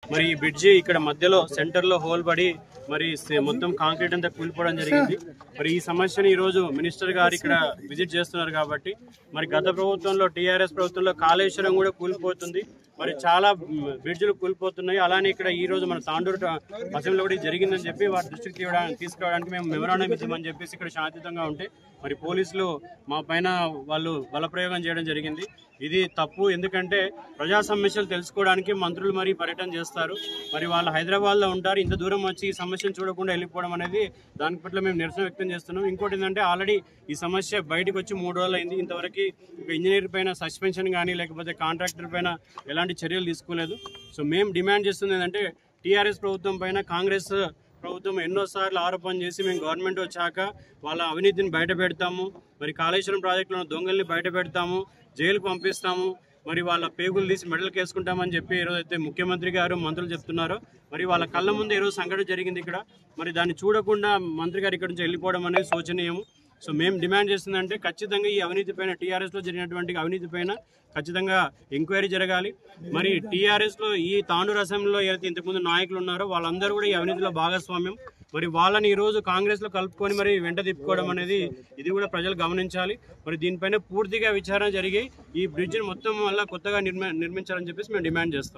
మరి ఈ బ్రిడ్జి ఇక్కడ మధ్యలో సెంటర్ లో హోల్ పడి మరి మొత్తం కాంక్రీట్ అంతా కూలిపోవడం జరిగింది. మరి ఈ సమస్యని ఈ రోజు మినిస్టర్ గారు ఇక్కడ విజిట్ చేస్తున్నారు కాబట్టి మరి గత ప్రభుత్వంలో టీఆర్ఎస్ ప్రభుత్వంలో కాళేశ్వరం కూడా కూలిపోతుంది, మరి చాలా బ్రిడ్జ్లు కూలిపోతున్నాయి. అలానే ఇక్కడ ఈ రోజు మన తాండూరు అసెంబ్లీలో కూడా జరిగిందని చెప్పి వారి దృష్టికి తీసుకురావడానికి మేము మెమరాండం ఇద్దామని చెప్పేసి ఇక్కడ శాంతియుతంగా ఉంటే మరి పోలీసులు మా పైన వాళ్ళు బలప్రయోగం చేయడం జరిగింది. ఇది తప్పు. ఎందుకంటే ప్రజా సమస్యలు తెలుసుకోవడానికి మంత్రులు మరి పర్యటన చేస్తారు, మరి వాళ్ళు హైదరాబాద్లో ఉంటారు, ఇంత దూరం వచ్చి ఈ సమస్యను చూడకుండా వెళ్ళిపోవడం అనేది దాని పట్ల మేము నిరసన వ్యక్తం చేస్తున్నాం. ఇంకోటి ఏంటంటే ఆల్రెడీ ఈ సమస్య బయటకు వచ్చి 3 రోజులు అయింది. ఇంతవరకు ఒక ఇంజనీర్ పైన సస్పెన్షన్ కానీ లేకపోతే కాంట్రాక్టర్ పైన ఎలాంటి చర్యలు తీసుకోలేదు. సో మేము డిమాండ్ చేస్తుంది ఏంటంటే టీఆర్ఎస్ ప్రభుత్వం పైన కాంగ్రెస్ ప్రభుత్వం ఎన్నోసార్లు ఆరోపణ చేసి మేము గవర్నమెంట్ వచ్చాక వాళ్ళ అవినీతిని బయట పెడతాము, మరి కాళేశ్వరం ప్రాజెక్టులో దొంగల్ని బయట పెడతాము, జైలుకు పంపిస్తాము, మరి వాళ్ళ పేగులు తీసి మెడల్కి వేసుకుంటామని చెప్పి ఈరోజు అయితే ముఖ్యమంత్రి గారు మంత్రులు చెప్తున్నారు. మరి వాళ్ళ కళ్ళ ముందు ఈరోజు సంఘటన జరిగింది ఇక్కడ. మరి దాన్ని చూడకుండా మంత్రి గారు ఇక్కడ నుంచి వెళ్ళిపోవడం అనేది శోచనీయము. సో మేము డిమాండ్ చేస్తుందంటే ఖచ్చితంగా ఈ అవినీతి పైన టీఆర్ఎస్లో జరిగినటువంటి అవినీతి పైన ఖచ్చితంగా ఎంక్వైరీ జరగాలి. మరి టీఆర్ఎస్లో ఈ తాండూరు అసెంబ్లీలో ఏదైతే ఇంతకుముందు నాయకులు ఉన్నారో వాళ్ళందరూ కూడా ఈ అవినీతిలో భాగస్వామ్యం. మరి వాళ్ళని ఈరోజు కాంగ్రెస్లో కలుపుకొని మరి వెంట తిప్పుకోవడం అనేది ఇది కూడా ప్రజలు గమనించాలి. మరి దీనిపైన పూర్తిగా విచారణ జరిగి ఈ బ్రిడ్జిని మొత్తం వల్ల కొత్తగా నిర్మించాలని చెప్పేసి మేము డిమాండ్ చేస్తాం.